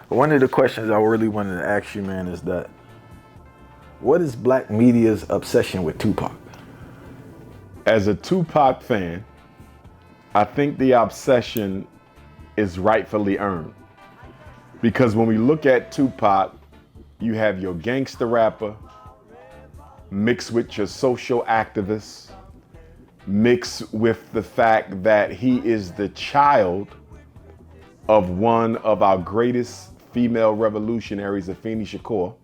One of the questions I really wanted to ask you, man, is that what is black media's obsession with Tupac? As a Tupac fan, I think the obsession is rightfully earned. Because when we look at Tupac, you have your gangster rapper mixed with your social activist, mixed with the fact that he is the child of one of our greatest female revolutionaries, Afeni Shakur,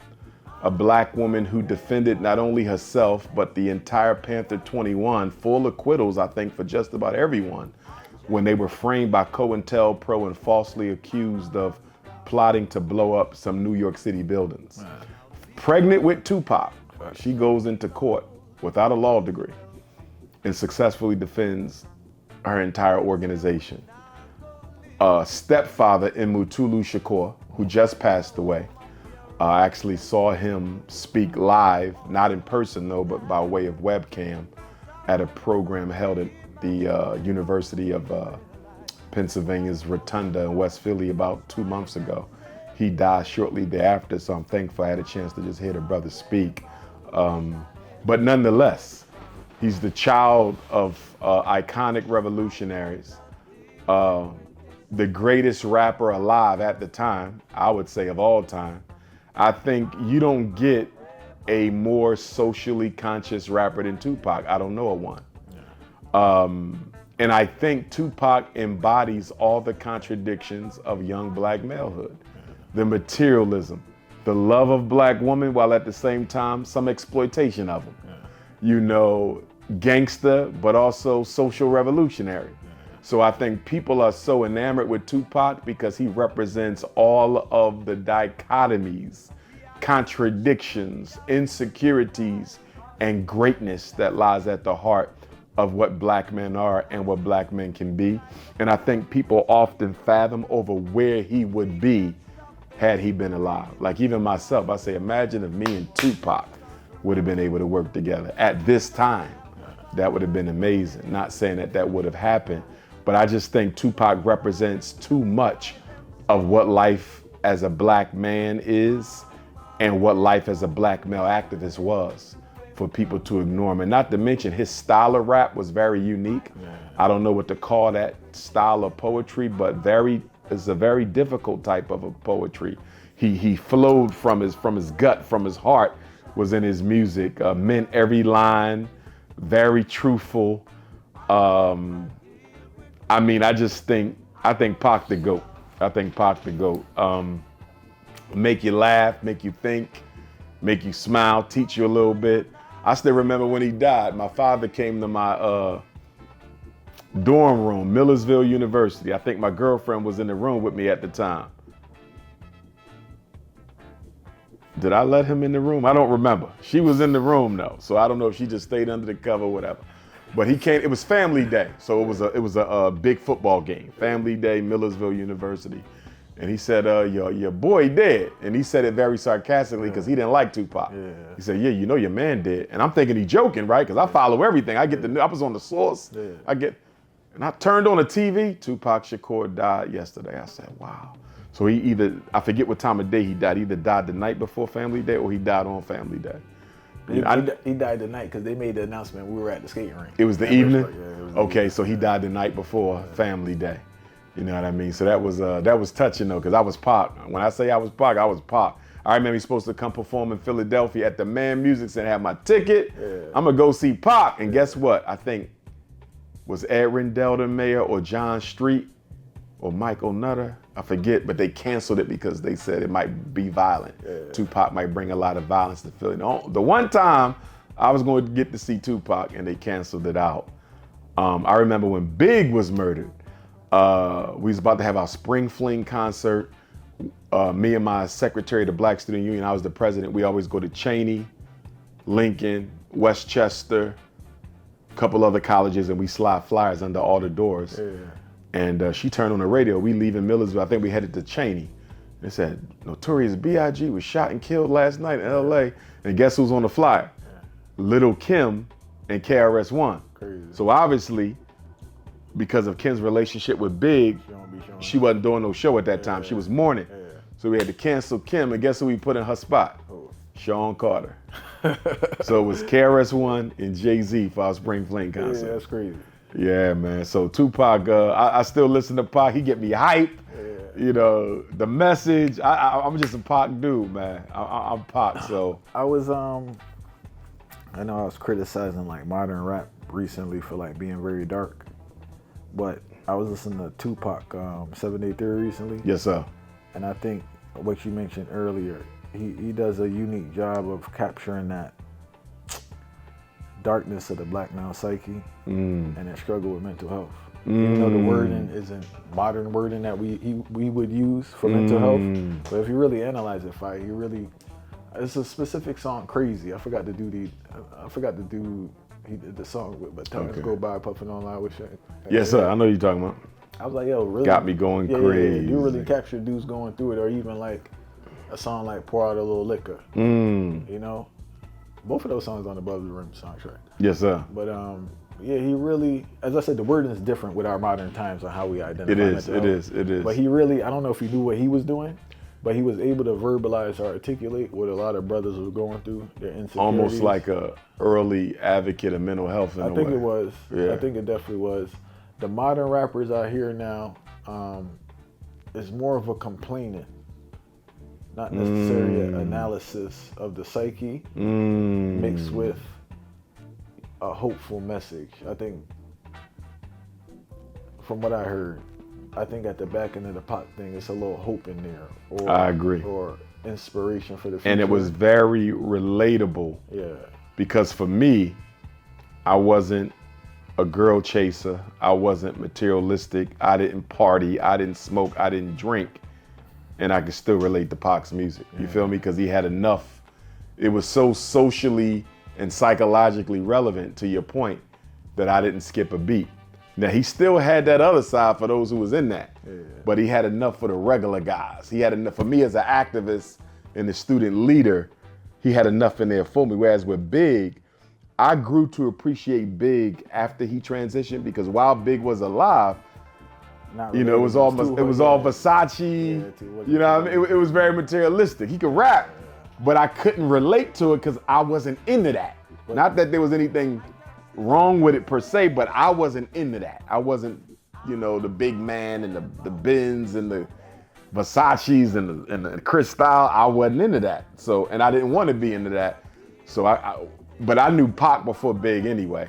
a black woman who defended not only herself, but the entire Panther 21, full acquittals, I think, for just about everyone, when they were framed by COINTELPRO and falsely accused of plotting to blow up some New York City buildings. Wow. Pregnant with Tupac, she goes into court without a law degree and successfully defends her entire organization. Stepfather in Mutulu Shakur, who just passed away, I actually saw him speak live, not in person though, but by way of webcam at a program held at the University of Pennsylvania's Rotunda in West Philly about 2 months ago. He died shortly thereafter, so I'm thankful I had a chance to just hear the brother speak. But nonetheless, he's the child of iconic revolutionaries, the greatest rapper alive at the time, I would say of all time. I think you don't get a more socially conscious rapper than Tupac. I don't know of one. And I think Tupac embodies all the contradictions of young black malehood. The materialism, the love of black women, while at the same time, some exploitation of them. You know, gangster, but also social revolutionary. So I think people are so enamored with Tupac because he represents all of the dichotomies, contradictions, insecurities, and greatness that lies at the heart of what black men are and what black men can be. And I think people often fathom over where he would be had he been alive. Like even myself, I say, imagine if me and Tupac would have been able to work together at this time. That would have been amazing. Not saying that that would have happened, but I just think Tupac represents too much of what life as a black man is and what life as a black male activist was for people to ignore him. And not to mention his style of rap was very unique. I don't know what to call that style of poetry, but it's a very difficult type of a poetry. He flowed from his gut, from his heart was in his music, meant every line, very truthful. I mean, I think Pac the GOAT. I think Pac the GOAT. Make you laugh, make you think, make you smile, teach you a little bit. I still remember when he died, my father came to my dorm room, Millersville University. I think my girlfriend was in the room with me at the time. Did I let him in the room? I don't remember. She was in the room though, so I don't know if she just stayed under the cover or whatever. But he came, it was family day, so it was a big football game. Family day, Millersville University. And he said, your boy dead. And he said it very sarcastically because he didn't like Tupac. He said, yeah, you know your man dead. And I'm thinking he joking, right? Because I follow everything. I was on the source. And I turned on the TV, Tupac Shakur died yesterday. I said, wow. So he either, I forget what time of day he died, either died the night before Family Day or he died on Family Day. He died the night because they made the announcement we were at the skating rink. It was the evening? Okay, so he died the night before Family Day. You know what I mean? So that was touching though, because I was Pac. When I say I was Pac, I was Pac. I remember he's supposed to come perform in Philadelphia at the Man Music Center, have my ticket. I'm gonna go see Pac, and guess what? I think, was Edwin Delta Mayer or John Street or Michael Nutter? I forget, but they canceled it because they said it might be violent. Tupac might bring a lot of violence to Philly. The one time I was going to get to see Tupac and they canceled it out. I remember when Big was murdered, we was about to have our Spring Fling concert. Me and my secretary of the Black Student Union, I was the president, we always go to Cheney, Lincoln, Westchester, a couple other colleges, and we slide flyers under all the doors. And she turned on the radio, we leaving Millersville, I think we headed to Cheney. They said, Notorious B.I.G. was shot and killed last night in L.A. And guess who's on the flyer? Little Kim and KRS-One. Crazy. So obviously, because of Kim's relationship with Big, she wasn't doing no show at that time. She was mourning. So we had to cancel Kim, and guess who we put in her spot? Sean Carter. So it was KRS-One and Jay-Z for our Spring Fling concert. Yeah, that's crazy. Yeah, man. So Tupac, I still listen to Pac. He get me hype. Yeah. You know, the message. I'm just a Pac dude, man. I'm Pac. So I was I know I was criticizing like modern rap recently for like being very dark, but I was listening to Tupac 783 recently. yes, sir. And I think what you mentioned earlier, he does a unique job of capturing that darkness of the black male psyche and that struggle with mental health. Even though the wording isn't modern wording that we would use for mental health, but if you really analyze it, it's a specific song, Crazy. I forgot to do he did the song with, but Cant Go Back, puffing on loud with shit. Yes, sir. I know you're talking about. I was like, yo, really? Got me going crazy. Yeah, you really capture dudes going through it, or even like a song like Pour Out a Little Liquor. You know? Both of those songs on Above the Rim soundtrack. Yes, sir. But yeah, he really, as I said, the wording is different with our modern times on how we identify mental health. It is. But he really, I don't know if he knew what he was doing, but he was able to verbalize or articulate what a lot of brothers were going through, their insecurities. Almost like a early advocate of mental health in a way. I think it was. Yeah. I think it definitely was. The modern rappers out here now is more of a complaining, not necessarily an analysis of the psyche mixed with a hopeful message. I think, from what I heard, I think at the back end of the Pac thing, it's a little hope in there. Or, I agree. Or inspiration for the future. And it was very relatable. Yeah. Because for me, I wasn't a girl chaser. I wasn't materialistic. I didn't party. I didn't smoke. I didn't drink. And I could still relate to Pac's music. You feel me? Because he had enough. It was so socially and psychologically relevant, to your point, that I didn't skip a beat. Now, he still had that other side for those who was in that. But he had enough for the regular guys. He had enough for me as an activist and a student leader. He had enough in there for me. Whereas with Big, I grew to appreciate Big after he transitioned, because while Big was alive, you know, it was all Versace. You know what I mean? It was very materialistic. He could rap, but I couldn't relate to it because I wasn't into that. Not that there was anything wrong with it per se, but I wasn't into that. I wasn't, you know, the big man and the Benz and the Versace's and the Cristal. I wasn't into that. So, and I didn't want to be into that. So but I knew Pac before Big anyway.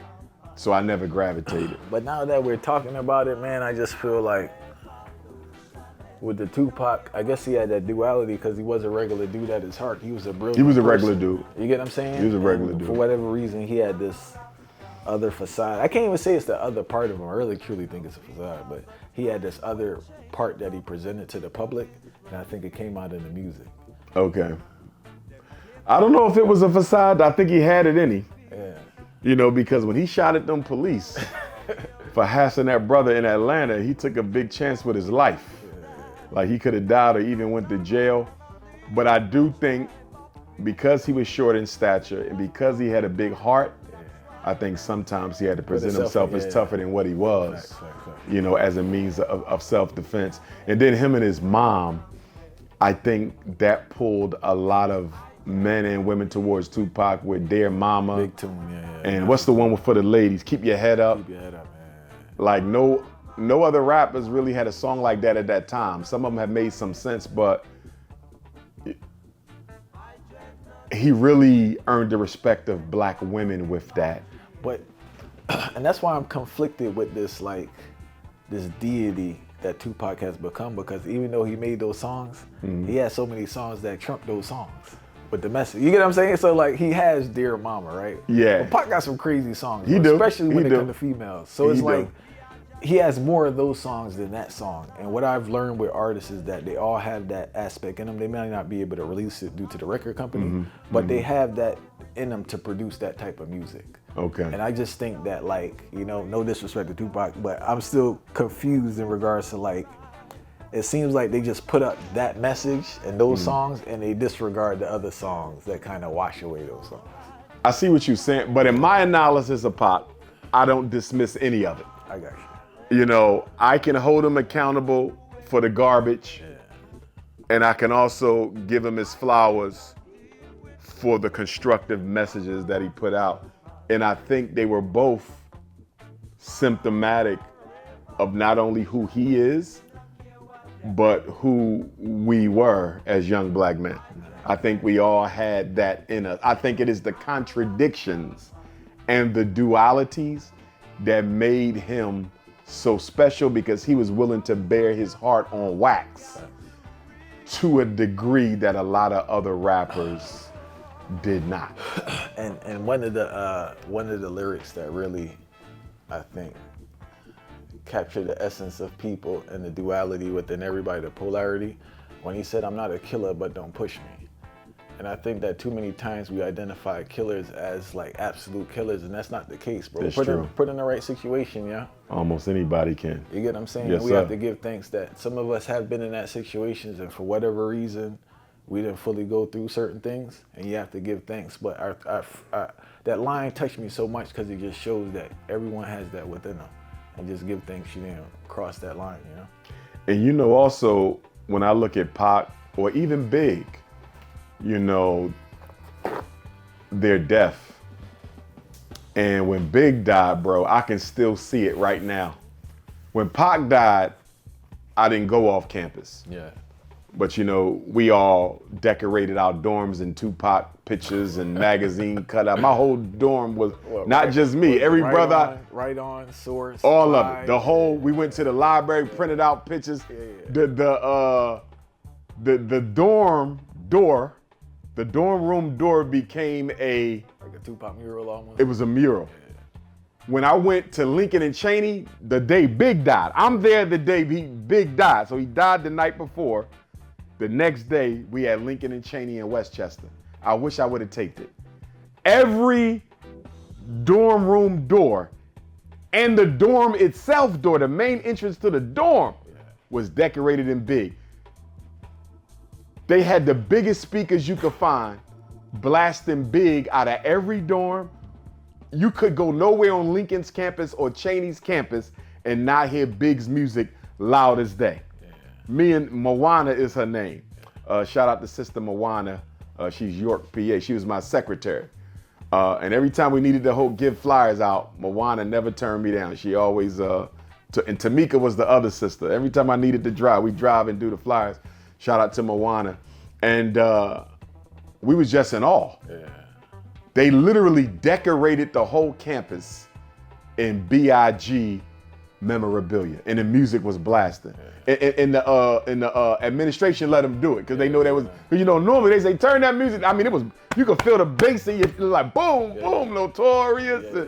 So I never gravitated. But now that we're talking about it, man, I just feel like with the Tupac, I guess he had that duality because he was a regular dude at his heart. He was a brilliant He was a person. regular dude. You get what I'm saying? He was a regular and dude. For whatever reason, he had this other facade. I can't even say it's the other part of him. I really truly think it's a facade, but he had this other part that he presented to the public, and I think it came out in the music. Okay. I don't know if it was a facade. I think he had it in him. Yeah. You know, because when he shot at them police for harassing that brother in Atlanta, he took a big chance with his life. Like, he could have died or even went to jail. But I do think because he was short in stature and because he had a big heart, I think sometimes he had to present himself as tougher than what he was, you know, as a means of self-defense. And then him and his mom, I think that pulled a lot of men and women towards Tupac with Dear Mama. Big tune, yeah. And what's the one for the ladies? Keep Your Head Up. Keep your head up, man. Like no other rappers really had a song like that at that time. Some of them have made some sense, but he really earned the respect of black women with that. But, and that's why I'm conflicted with this, like, this deity that Tupac has become, because even though he made those songs, he has so many songs that trump those songs with the message. You get what I'm saying? So, like, he has Dear Mama, right? Yeah. But Pac got some crazy songs, He do. especially when He it do. comes to females. So it's He like, do. he has more of those songs than that song. And what I've learned with artists is that they all have that aspect in them. They may not be able to release it due to the record company, but they have that in them to produce that type of music. Okay. And I just think that, like, you know, no disrespect to Tupac, but I'm still confused in regards to, like, it seems like they just put up that message and those songs and they disregard the other songs that kind of wash away those songs. I see what you're saying, but in my analysis of Pac, I don't dismiss any of it. I got you. You know, I can hold him accountable for the garbage, And I can also give him his flowers for the constructive messages that he put out. And I think they were both symptomatic of not only who he is, but who we were as young black men. I think we all had that in us. I think it is the contradictions and the dualities that made him so special, because he was willing to bear his heart on wax to a degree that a lot of other rappers did not. And one of the lyrics that really, I think, capture the essence of people and the duality within everybody, the polarity, when he said, "I'm not a killer, but don't push me." And I think that too many times we identify killers as like absolute killers, and that's not the case, bro. That's put true. Put in the right situation, yeah. Almost anybody can. You get what I'm saying? Yes, we sir. have to give thanks that some of us have been in that situations, and for whatever reason, we didn't fully go through certain things, and you have to give thanks. But that line touched me so much because it just shows that everyone has that within them. And just give thanks you didn't cross that line, you know? And you know, also, when I look at Pac, or even Big, you know, they're deaf. And when Big died, bro, I can still see it right now. When Pac died, I didn't go off campus. Yeah. But you know, we all decorated our dorms in Tupac pictures and magazine cutout. My whole dorm was not just me. Every brother, right on, source, all of it. The whole. We went to the library, printed out pictures. The dorm door, the dorm room door became like a Tupac mural almost. It was a mural. Yeah. When I went to Lincoln and Cheney, the day Big died, I'm there the day Big died. So he died the night before. The next day, we had Lincoln and Cheney in Westchester. I wish I would have taped it. Every dorm room door and the dorm itself door, the main entrance to the dorm, was decorated in Big. They had the biggest speakers you could find, blasting Big out of every dorm. You could go nowhere on Lincoln's campus or Cheney's campus and not hear Big's music loud as day. Me and Moana is her name. Shout out to Sister Moana. She's York, PA. She was my secretary. And every time we needed to give flyers out, Moana never turned me down. She always, and Tamika was the other sister. Every time I needed to drive, we drive and do the flyers. Shout out to Moana. And we was just in awe. Yeah. They literally decorated the whole campus in BIG memorabilia, and the music was blasting. Yeah. And the administration let them do it because they know that was, you know, normally they say turn that music. I mean, it was, you could feel the bass in you, like boom, boom, Notorious. Yeah.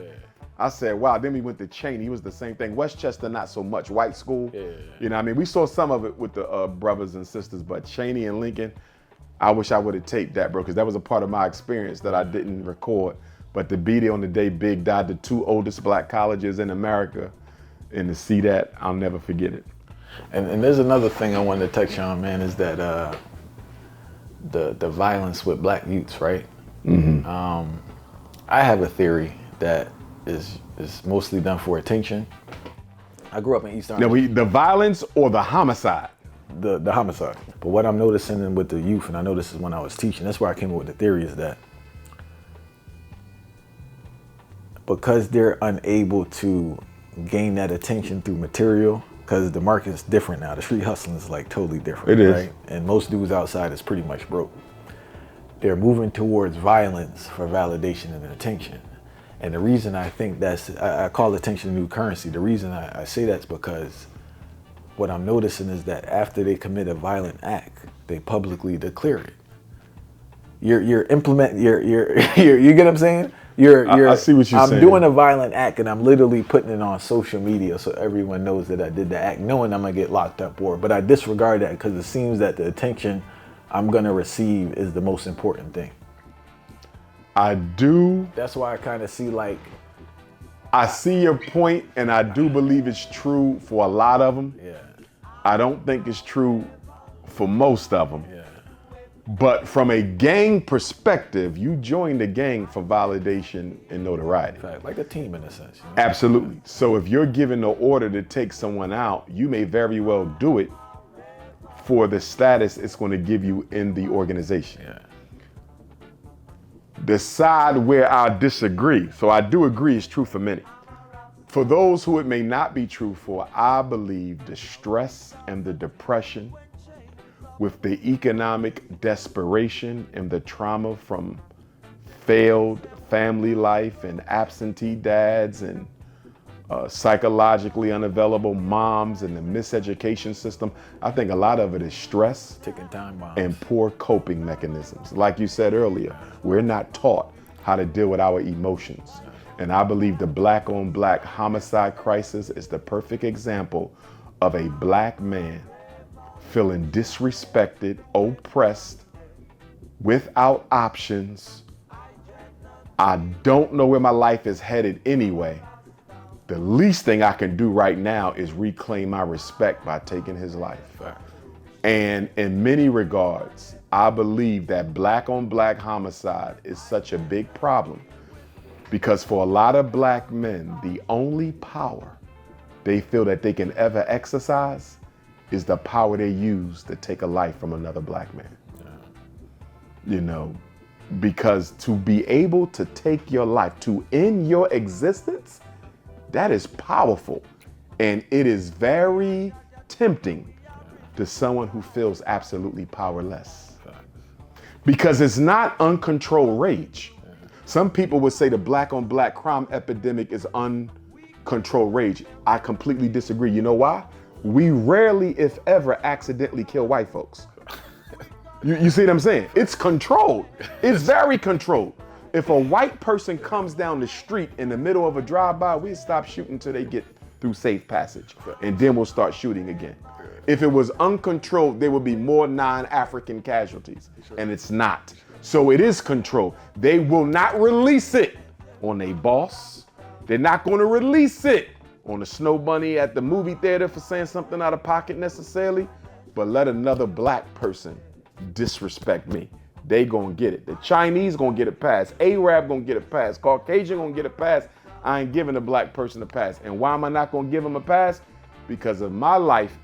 I said, wow. Then we went to Cheney. It was the same thing. Westchester, not so much. White school. Yeah. You know what I mean? We saw some of it with the brothers and sisters, but Cheney and Lincoln, I wish I would have taped that, bro, because that was a part of my experience that I didn't record. But to be there on the day Big died, the two oldest black colleges in America, and to see that, I'll never forget it. And there's another thing I wanted to touch on, man, is that the violence with black youths, right? Mm-hmm. I have a theory that is mostly done for attention. I grew up in East Orange. Now, the violence or the homicide? The homicide. But what I'm noticing with the youth, and I know this is when I was teaching, that's where I came up with the theory, is that because they're unable to gain that attention through material, because the market's different now. The street hustling is like totally different. It is. Right? And most dudes outside is pretty much broke. They're moving towards violence for validation and attention. And the reason I think I call attention a new currency. The reason I say that's because what I'm noticing is that after they commit a violent act, they publicly declare it. You get what I'm saying? I see what you're saying. I'm doing a violent act and I'm literally putting it on social media so everyone knows that I did the act, knowing I'm gonna get locked up for it. But I disregard that because it seems that the attention I'm gonna receive is the most important thing. I do. That's why I kind of see like. I see your point, and I do believe it's true for a lot of them. Yeah. I don't think it's true for most of them. Yeah. But from a gang perspective, you joined the gang for validation and notoriety. Like a team in a sense. You know? Absolutely. So if you're given the order to take someone out, you may very well do it for the status it's going to give you in the organization. Yeah. The side where I disagree, so I do agree it's true for many. For those who it may not be true for, I believe the stress and the depression with the economic desperation and the trauma from failed family life and absentee dads and psychologically unavailable moms and the miseducation system, I think a lot of it is stress, ticking time bombs, and poor coping mechanisms. Like you said earlier, we're not taught how to deal with our emotions. And I believe the black on black homicide crisis is the perfect example of a black man feeling disrespected, oppressed, without options. I don't know where my life is headed anyway. The least thing I can do right now is reclaim my respect by taking his life. And in many regards, I believe that black on black homicide is such a big problem because for a lot of black men, the only power they feel that they can ever exercise is the power they use to take a life from another black man. You know, because to be able to take your life, to end your existence, that is powerful. And it is very tempting to someone who feels absolutely powerless. Because it's not uncontrolled rage. Some people would say the black on black crime epidemic is uncontrolled rage. I completely disagree. You know why? We rarely, if ever, accidentally kill white folks. You see what I'm saying? It's controlled. It's very controlled. If a white person comes down the street in the middle of a drive-by, we stop shooting till they get through safe passage. And then we'll start shooting again. If it was uncontrolled, there would be more non-African casualties. And it's not. So it is controlled. They will not release it on a boss. They're not going to release it on a snow bunny at the movie theater for saying something out of pocket necessarily. But let another black person disrespect me. They gonna get it. The Chinese gonna get a pass. Arab gonna get a pass. Caucasian gonna get a pass. I ain't giving a black person a pass. And why am I not gonna give them a pass? Because if my life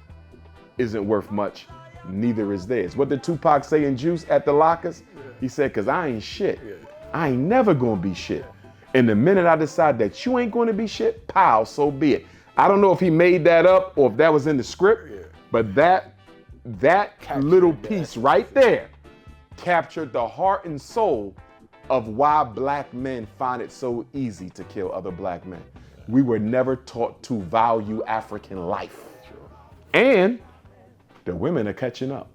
isn't worth much, neither is theirs. What did Tupac say in Juice at the lockers? He said, cause I ain't shit. I ain't never gonna be shit. And the minute I decide that you ain't gonna be shit, pow, so be it. I don't know if he made that up or if that was in the script, but that little piece right there captured the heart and soul of why black men find it so easy to kill other black men. We were never taught to value African life. And the women are catching up.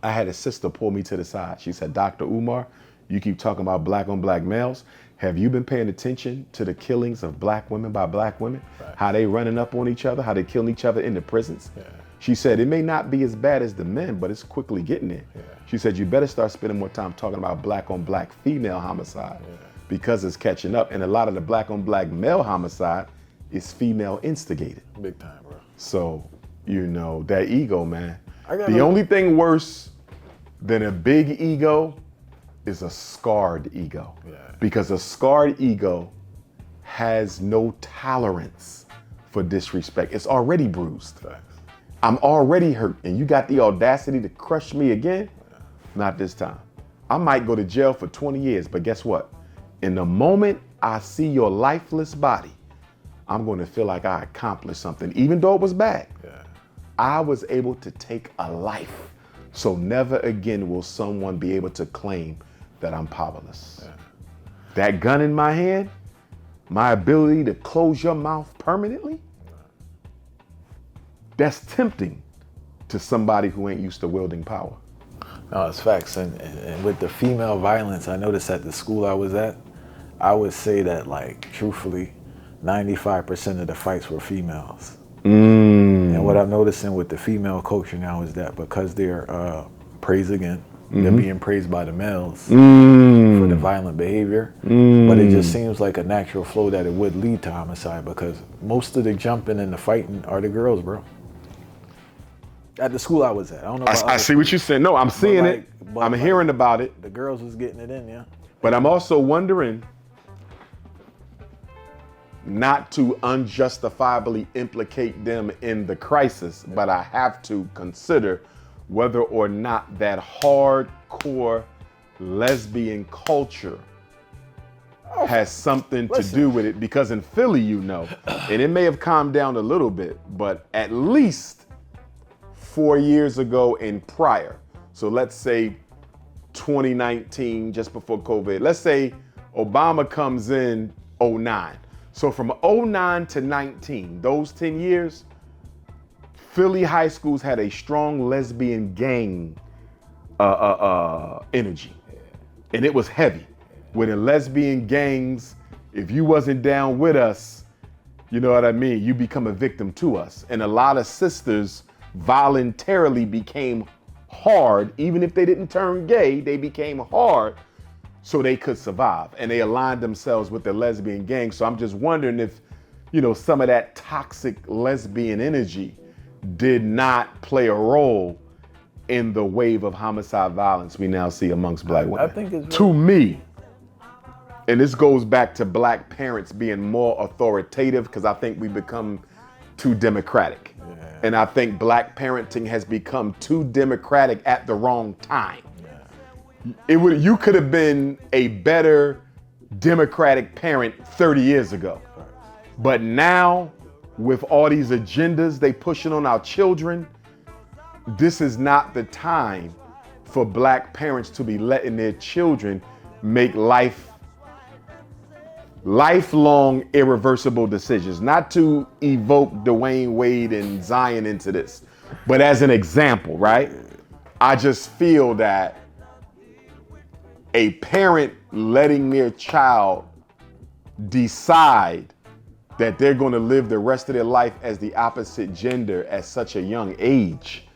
I had a sister pull me to the side. She said, Dr. Umar, you keep talking about black on black males. Have you been paying attention to the killings of black women by black women? Right. How they running up on each other, how they killing each other in the prisons? She said, it may not be as bad as the men, but it's quickly getting there. She said, you better start spending more time talking about black on black female homicide because it's catching up. And a lot of the black on black male homicide is female instigated. Big time, bro. So, you know, that ego, man. The only thing worse than a big ego is a scarred ego. Because a scarred ego has no tolerance for disrespect. It's already bruised. I'm already hurt, and you got the audacity to crush me again? Not this time. I might go to jail for 20 years, but guess what? In the moment I see your lifeless body, I'm going to feel like I accomplished something, even though it was bad. I was able to take a life, so never again will someone be able to claim that I'm powerless. That gun in my hand, my ability to close your mouth permanently, that's tempting to somebody who ain't used to wielding power. No, it's facts. And with the female violence, I noticed at the school I was at, I would say that, like, truthfully, 95% of the fights were females. And what I'm noticing with the female culture now is that because they're praised again, they're being praised by the males for the violent behavior. But it just seems like a natural flow that it would lead to homicide because most of the jumping and the fighting are the girls, bro. At the school I was at. I don't know about I see what you're saying. No, I'm seeing it. I'm hearing about it. The girls was getting it in, yeah. But I'm also wondering, not to unjustifiably implicate them in the crisis, but I have to consider whether or not that hardcore lesbian culture has something to do with it. Because in Philly, you know, and it may have calmed down a little bit, but at least 4 years ago and prior, so let's say 2019, just before COVID, let's say Obama comes in 09. So from 09 to 19, those 10 years, Philly high schools had a strong lesbian gang energy. And it was heavy. With the lesbian gangs, if you wasn't down with us, you know what I mean, you become a victim to us. And a lot of sisters voluntarily became hard, even if they didn't turn gay, they became hard so they could survive. And they aligned themselves with the lesbian gang. So I'm just wondering if, you know, some of that toxic lesbian energy did not play a role in the wave of homicide violence we now see amongst black women. I think it's to me, and this goes back to black parents being more authoritative, because I think we become too democratic. Yeah. And I think black parenting has become too democratic at the wrong time. Yeah. You could have been a better democratic parent 30 years ago. But now, with all these agendas they pushing on our children, this is not the time for black parents to be letting their children make lifelong irreversible decisions. Not to evoke Dwayne Wade and Zion into this, but as an example, right? I just feel that a parent letting their child decide that they're going to live the rest of their life as the opposite gender at such a young age,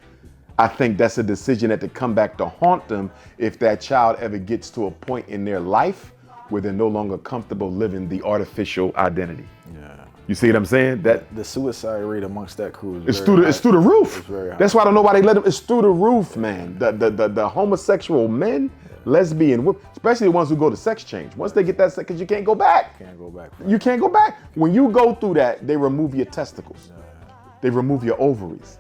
I think that's a decision that to come back to haunt them if that child ever gets to a point in their life where they're no longer comfortable living the artificial identity. Yeah. You see what I'm saying? That the suicide rate amongst that crew is through the roof. It's very high. That's why I don't know why they let them. It's through the roof, man. The homosexual men, lesbian women, especially the ones who go to sex change. Once they get that sex, because you can't go back. You can't go back. When you go through that, they remove your testicles. Yeah. They remove your ovaries.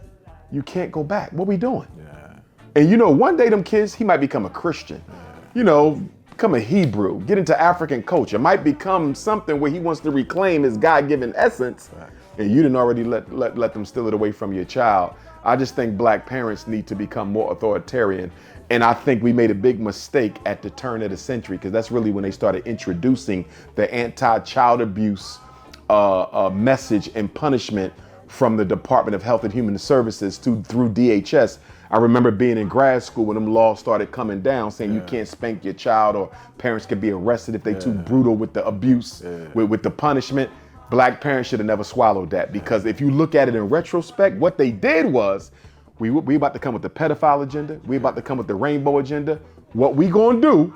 You can't go back. What we doing? Yeah. And you know, one day them kids, he might become a Christian. Yeah. You know, become a Hebrew, get into African culture, might become something where he wants to reclaim his God-given essence. Right. And you didn't already let them steal it away from your child. I just think black parents need to become more authoritarian. And I think we made a big mistake at the turn of the century, because that's really when they started introducing the anti-child abuse message and punishment from the Department of Health and Human Services through DHS. I remember being in grad school when them laws started coming down, saying you can't spank your child, or parents could be arrested if they too brutal with the abuse, with the punishment. Black parents should have never swallowed that, because if you look at it in retrospect, what they did was, we about to come with the pedophile agenda, we about to come with the rainbow agenda. What we gonna do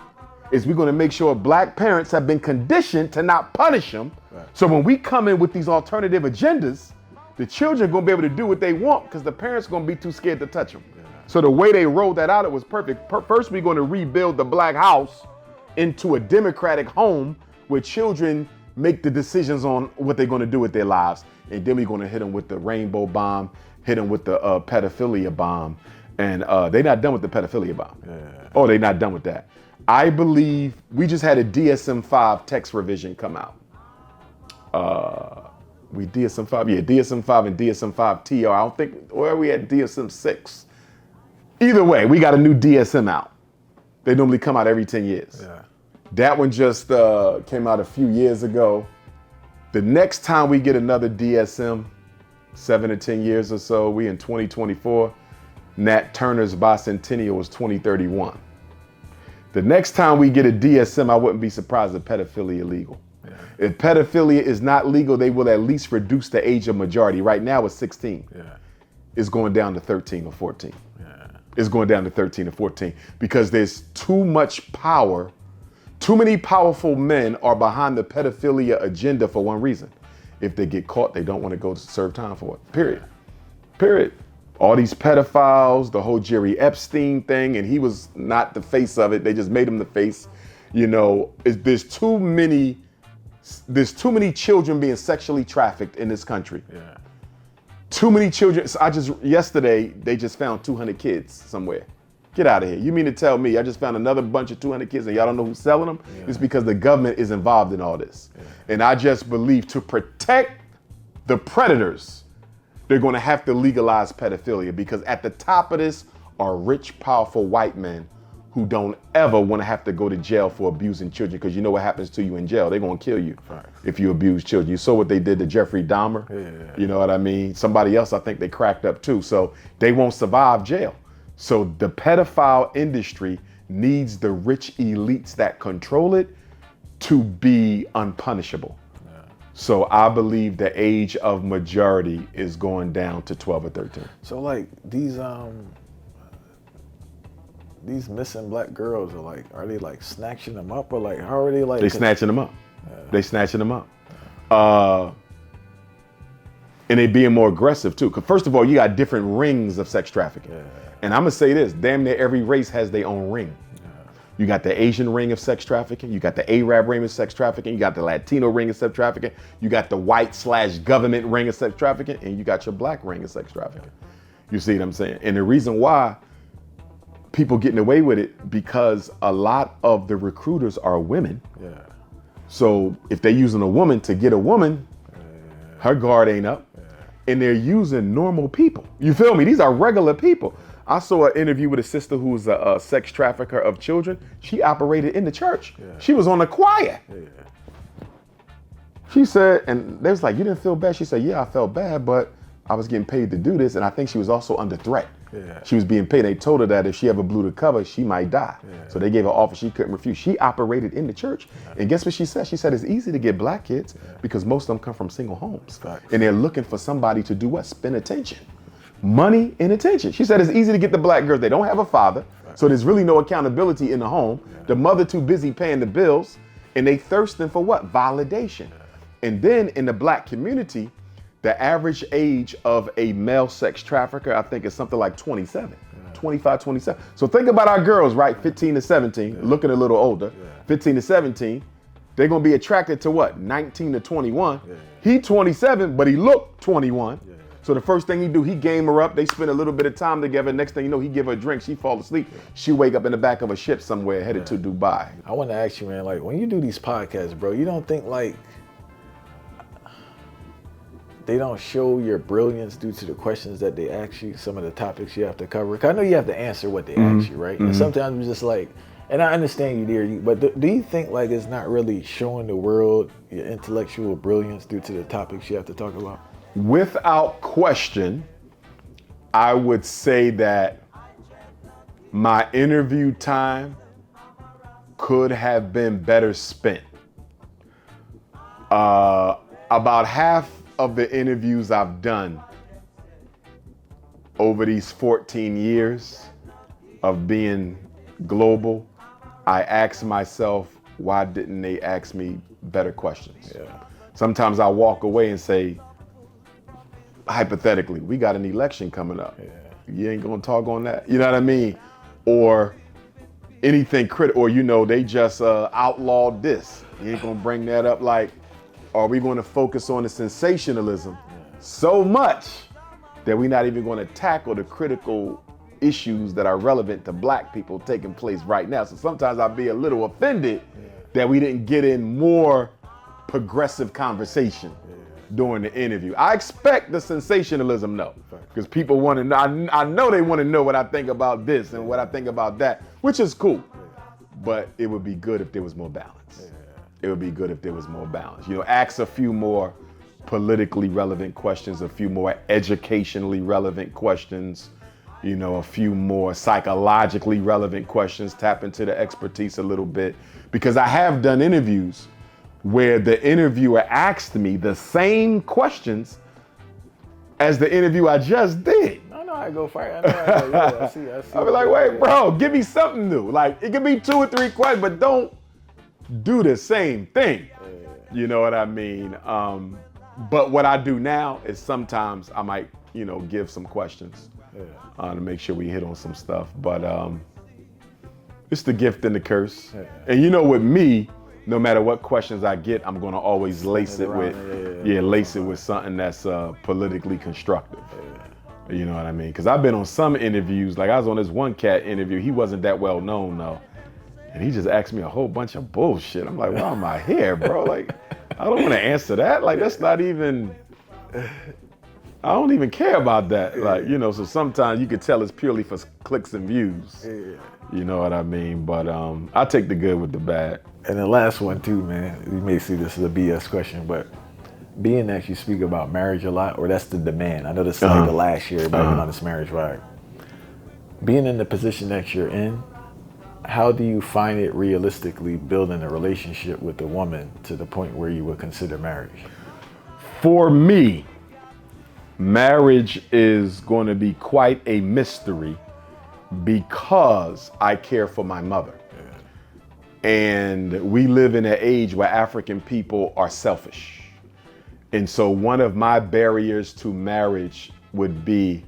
is we're gonna make sure black parents have been conditioned to not punish them. Right. So when we come in with these alternative agendas, the children are gonna be able to do what they want, because the parents are gonna be too scared to touch them. Yeah. So the way they rolled that out, it was perfect. First, we're gonna rebuild the black house into a democratic home where children make the decisions on what they're gonna do with their lives. And then we're gonna hit them with the rainbow bomb, hit them with the pedophilia bomb. And they're not done with the pedophilia bomb. Yeah. Oh, they're not done with that. I believe we just had a DSM-5 text revision come out. DSM-5 and DSM-5 TR. I don't think, where are we at DSM-6? Either way, we got a new DSM out. They normally come out every 10 years. Yeah. That one just came out a few years ago. The next time we get another DSM, 7 to 10 years or so, we in 2024. Nat Turner's bicentennial was 2031. The next time we get a DSM, I wouldn't be surprised if pedophilia illegal. Yeah. If pedophilia is not legal, they will at least reduce the age of majority. Right now it's 16. Yeah. It's going down to 13 or 14. Yeah. It's going down to 13 or 14 because there's too much power. Too many powerful men are behind the pedophilia agenda for one reason. If they get caught, they don't want to go to serve time for it. Period. Period. All these pedophiles, the whole Jerry Epstein thing, and he was not the face of it. They just made him the face. You know, there's too many children being sexually trafficked in this country. Yeah. Too many children. So yesterday, they just found 200 kids somewhere. Get out of here. You mean to tell me I just found another bunch of 200 kids and y'all don't know who's selling them? Yeah. It's because the government is involved in all this. Yeah. And I just believe to protect the predators, they're going to have to legalize pedophilia, because at the top of this are rich, powerful white men who don't ever want to have to go to jail for abusing children, because you know what happens to you in jail. They're going to kill you if you abuse children. You saw what they did to Jeffrey Dahmer. Yeah. You know what I mean? Somebody else, I think they cracked up too. So they won't survive jail. So the pedophile industry needs the rich elites that control it to be unpunishable. Yeah. So I believe the age of majority is going down to 12 or 13. So like these missing black girls are they like snatching them up, or like how are they like? They snatching them up. Yeah. They snatching them up. And they being more aggressive too. Cause first of all, you got different rings of sex trafficking. Yeah. And I'm gonna say this, damn near every race has their own ring. Yeah. You got the Asian ring of sex trafficking, you got the Arab ring of sex trafficking, you got the Latino ring of sex trafficking, you got the white/government ring of sex trafficking, and you got your black ring of sex trafficking. You see what I'm saying? And the reason why people getting away with it, because a lot of the recruiters are women. Yeah. So if they're using a woman to get a woman, her guard ain't up. Yeah. And they're using normal people. You feel me? These are regular people. I saw an interview with a sister who's a sex trafficker of children. She operated in the church. Yeah. She was on the choir. Yeah. She said, and they was like, you didn't feel bad? She said, yeah, I felt bad, but I was getting paid to do this. And I think she was also under threat. Yeah. She was being paid. They told her that if she ever blew the cover, she might die. Yeah. So they gave her an offer she couldn't refuse. She operated in the church. Yeah. And guess what she said? She said it's easy to get black kids because most of them come from single homes. Facts. And they're looking for somebody to do what? Spend attention. Money and attention. She said it's easy to get the black girls. They don't have a father. So there's really no accountability in the home. Yeah. The mother too busy paying the bills. And they thirsting for what? Validation. Yeah. And then in the black community, the average age of a male sex trafficker, I think, is something like 27, 25, 27. So think about our girls, right? 15 to 17, looking a little older, 15 to 17. They're going to be attracted to what? 19 to 21. He 27, but he looked 21. So the first thing he do, he game her up. They spend a little bit of time together. Next thing you know, he give her a drink. She fall asleep. She wake up in the back of a ship somewhere headed to Dubai. I want to ask you, man, like when you do these podcasts, bro, you don't think like they don't show your brilliance due to the questions that they ask you, some of the topics you have to cover? 'Cause I know you have to answer what they ask you, right? And sometimes it's just like, and I understand you there, but do you think like it's not really showing the world your intellectual brilliance due to the topics you have to talk about? Without question, I would say that my interview time could have been better spent. About half of the interviews I've done over these 14 years of being global, I ask myself, why didn't they ask me better questions? Yeah. Sometimes I walk away and say, hypothetically, we got an election coming up. Yeah. You ain't gonna talk on that. You know what I mean? Or anything critical, or you know, they just outlawed this. You ain't gonna bring that up. Like, are we gonna focus on the sensationalism so much that we're not even gonna tackle the critical issues that are relevant to black people taking place right now? So sometimes I'll be a little offended that we didn't get in more progressive conversation during the interview. I expect the sensationalism though, because people want to know. I know they want to know what I think about this and what I think about that, which is cool. But it would be good if there was more balance. It would be good if there was more balance. You know, ask a few more politically relevant questions, a few more educationally relevant questions, you know, a few more psychologically relevant questions, tap into the expertise a little bit. Because I have done interviews where the interviewer asked me the same questions as the interview I just did. No, I go for it. I see. I'll be like, wait, bro, give me something new. Like, it could be 2 or 3 questions, but don't do the same thing. You know what I mean? But what I do now is sometimes I might, you know, give some questions to make sure we hit on some stuff. But it's the gift and the curse. And you know, with me, no matter what questions I get, I'm gonna always lace it with, lace it with something that's politically constructive. You know what I mean? Because I've been on some interviews, like I was on this one cat interview, he wasn't that well known though. And he just asked me a whole bunch of bullshit. I'm like, why am I here, bro? Like, I don't want to answer that. Like, that's not even, I don't even care about that. Like, you know, so sometimes you could tell it's purely for clicks and views. You know what I mean? But I take the good with the bad. And the last one too, man, you may see this as a BS question, but being that you speak about marriage a lot, or that's the demand. I know this is like the last year, but on this marriage ride. Being in the position that you're in, how do you find it realistically building a relationship with a woman to the point where you would consider marriage? For me, marriage is going to be quite a mystery because I care for my mother. And we live in an age where African people are selfish. And so one of my barriers to marriage would be,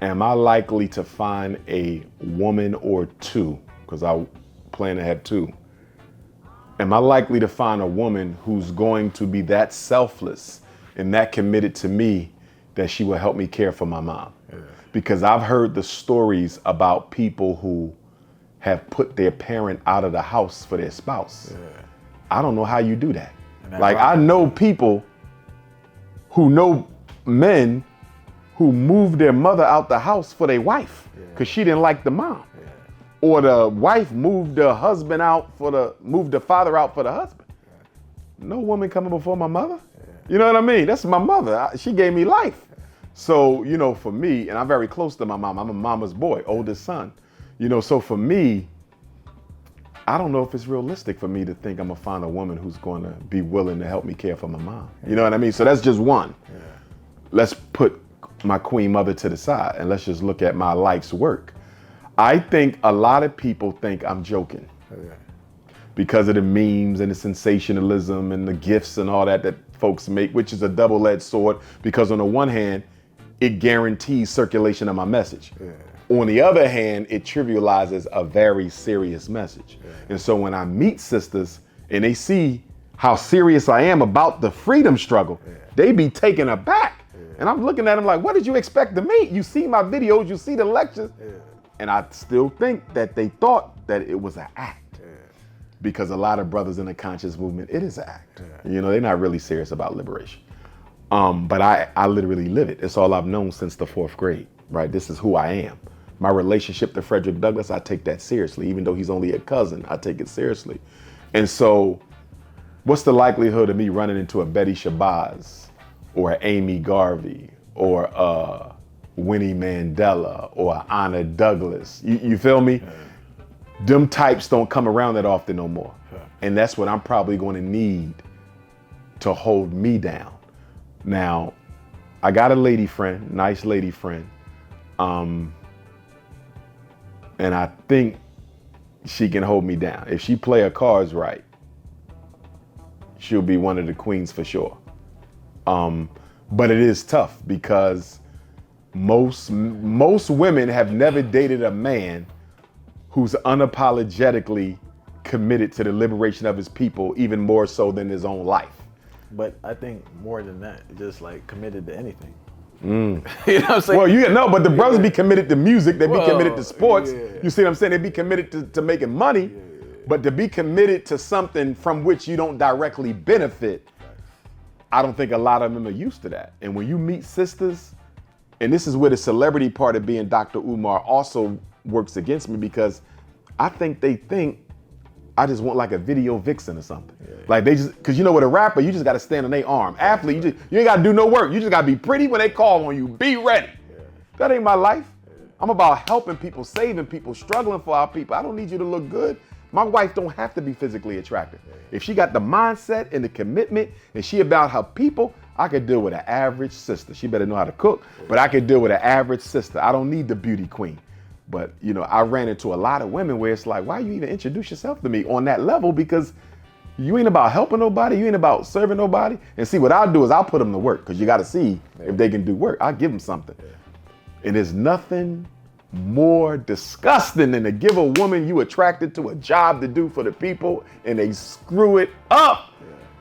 am I likely to find a woman or two? Because I plan to have two. Am I likely to find a woman who's going to be that selfless and that committed to me that she will help me care for my mom? Because I've heard the stories about people who have put their parent out of the house for their spouse. I don't know how you do that. Like, I know people who know men who moved their mother out the house for their wife because she didn't like the mom. Or the wife moved the husband out moved the father out for the husband. No woman coming before my mother. You know what I mean? That's my mother. She gave me life. So, you know, for me, and I'm very close to my mom. I'm a mama's boy, oldest son. You know, so for me, I don't know if it's realistic for me to think I'm gonna find a woman who's gonna be willing to help me care for my mom. You know what I mean? So that's just one. Let's put my queen mother to the side and let's just look at my life's work. I think a lot of people think I'm joking because of the memes and the sensationalism and the gifts and all that folks make, which is a double-edged sword because on the one hand, it guarantees circulation of my message. On the other hand, it trivializes a very serious message. And so when I meet sisters and they see how serious I am about the freedom struggle, they be taken aback. And I'm looking at them like, what did you expect to me? You see my videos, you see the lectures. And I still think that they thought that it was an act. Because a lot of brothers in the conscious movement, it is an act. You know, they're not really serious about liberation. But I literally live it. It's all I've known since the 4th grade, right? This is who I am. My relationship to Frederick Douglass, I take that seriously. Even though he's only a cousin, I take it seriously. And so what's the likelihood of me running into a Betty Shabazz or Amy Garvey or a Winnie Mandela or a Anna Douglas? You feel me? Them types don't come around that often no more. And that's what I'm probably going to need to hold me down. Now, I got a lady friend, nice lady friend. And I think she can hold me down. If she play her cards right, she'll be one of the queens for sure. But it is tough because most women have never dated a man who's unapologetically committed to the liberation of his people, even more so than his own life. But I think more than that, just like committed to anything. You know what I'm saying? Well, but the brothers be committed to music, they be committed to sports. You see what I'm saying? They be committed to making money, but to be committed to something from which you don't directly benefit, I don't think a lot of them are used to that. And when you meet sisters, and this is where the celebrity part of being Dr. Umar also works against me, because I think they think I just want like a video vixen or something. Like they just, cause you know with a rapper, you just gotta stand on their arm. Athlete, you ain't gotta do no work. You just gotta be pretty when they call on you. Be ready. That ain't my life. I'm about helping people, saving people, struggling for our people. I don't need you to look good. My wife don't have to be physically attractive. If she got the mindset and the commitment and she about her people, I could deal with an average sister. She better know how to cook, but I could deal with an average sister. I don't need the beauty queen. But, you know, I ran into a lot of women where it's like, why you even introduce yourself to me on that level? Because you ain't about helping nobody. You ain't about serving nobody. And see, what I'll do is I'll put them to work, because you got to see if they can do work. I'll give them something. And there's nothing more disgusting than to give a woman you attracted to a job to do for the people and they screw it up.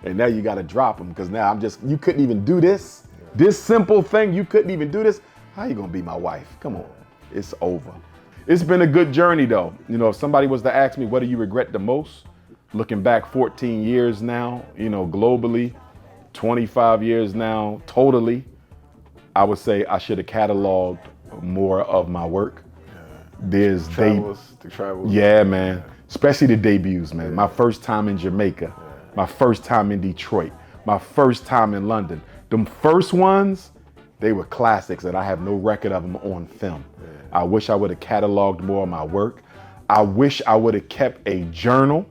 And now you got to drop them because now you couldn't even do this. This simple thing, you couldn't even do this. How you going to be my wife? Come on. It's over. It's been a good journey though. You know, if somebody was to ask me, what do you regret the most? Looking back 14 years now, you know, globally, 25 years now, totally, I would say I should have cataloged more of my work. There's the travels. Yeah, man. Especially the debuts, man. My first time in Jamaica, my first time in Detroit, my first time in London. Them first ones, they were classics and I have no record of them on film. I wish I would have cataloged more of my work. I wish I would have kept a journal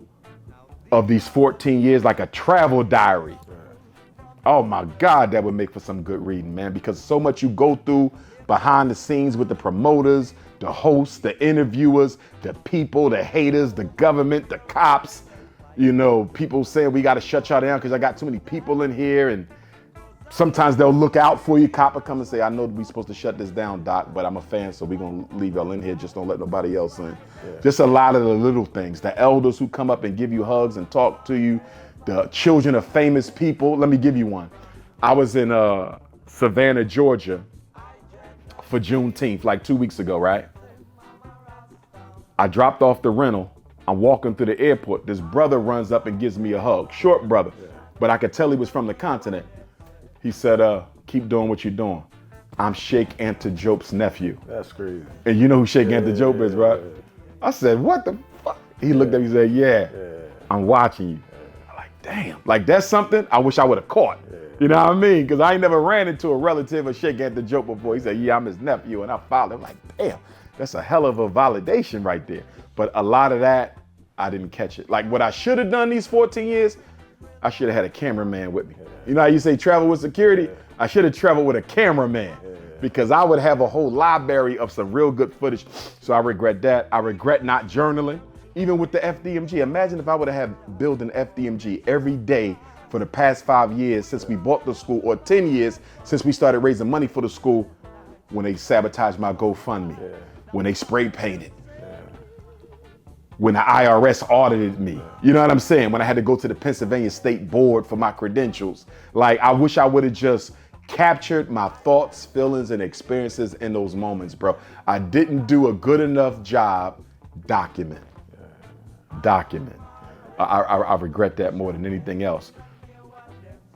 of these 14 years, like a travel diary. Oh my God, that would make for some good reading, man, because so much you go through behind the scenes with the promoters, the hosts, the interviewers, the people, the haters, the government, the cops. You know, people saying we got to shut y'all down because I got too many people in here. And sometimes they'll look out for you. Cop will come and say, I know we're supposed to shut this down, Doc, but I'm a fan, so we're going to leave y'all in here. Just don't let nobody else in. Just a lot of the little things. The elders who come up and give you hugs and talk to you. The children of famous people. Let me give you one. I was in Savannah, Georgia for Juneteenth, like 2 weeks ago, right? I dropped off the rental. I'm walking through the airport. This brother runs up and gives me a hug. Short brother, but I could tell he was from the continent. He said, keep doing what you're doing. I'm Sheikh Anta Diop's nephew. That's crazy. And you know who Sheikh Anta Diop is, right? I said, what the fuck? He looked at me and said, yeah. I'm watching you. I'm like, damn. Like, that's something I wish I would have caught. You know what I mean? Because I ain't never ran into a relative of Sheikh Anta Diop before. He said, yeah, I'm his nephew. And I followed him. Like, damn, that's a hell of a validation right there. But a lot of that, I didn't catch it. Like, what I should have done these 14 years, I should have had a cameraman with me. You know how you say travel with security? I should have traveled with a cameraman because I would have a whole library of some real good footage. So I regret that. I regret not journaling, even with the FDMG. Imagine if I would have built an FDMG every day for the past 5 years since we bought the school, or 10 years since we started raising money for the school, when they sabotaged my GoFundMe, when they spray painted, when the IRS audited me. You know what I'm saying? When I had to go to the Pennsylvania State Board for my credentials. Like, I wish I would have just captured my thoughts, feelings, and experiences in those moments, bro. I didn't do a good enough job documenting. I regret that more than anything else.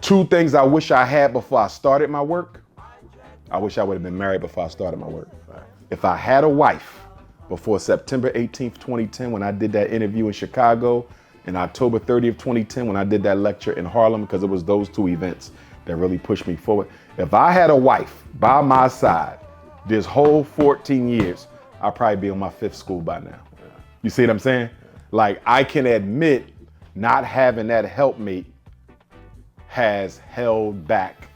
2 things I wish I had before I started my work. I wish I would have been married before I started my work. If I had a wife before September 18th, 2010, when I did that interview in Chicago, and October 30th, 2010, when I did that lecture in Harlem, because it was those 2 events that really pushed me forward. If I had a wife by my side this whole 14 years, I'd probably be on my 5th school by now. You see what I'm saying? Like, I can admit not having that helpmate has held back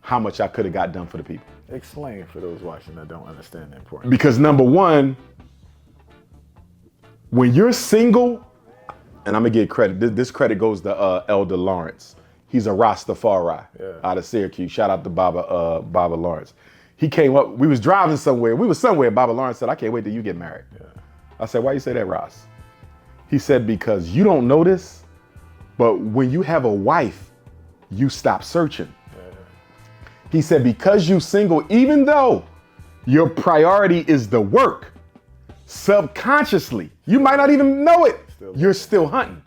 how much I could have got done for the people. Explain for those watching that don't understand the importance. Because number one, when you're single, and I'm gonna get credit, this credit goes to Elder Lawrence. He's a Rastafari out of Syracuse. Shout out to Baba Lawrence. He came up, we was driving somewhere. We was somewhere, Baba Lawrence said, I can't wait till you get married. I said, why you say that, Ross? He said, because you don't know this, but when you have a wife, you stop searching. He said, because you single, even though your priority is the work, subconsciously, you might not even know it, you're still hunting.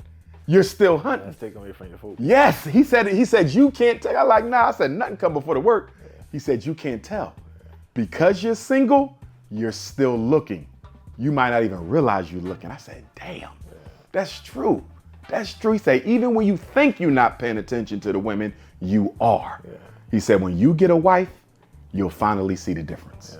You're still hunting. That's taking away from your focus. Yes, he said, you can't tell. I'm like, nah, I said, nothing come before the work. He said, you can't tell. Because you're single, you're still looking. You might not even realize you're looking. I said, damn, that's true. That's true. He said, even when you think you're not paying attention to the women, you are. He said, when you get a wife, you'll finally see the difference.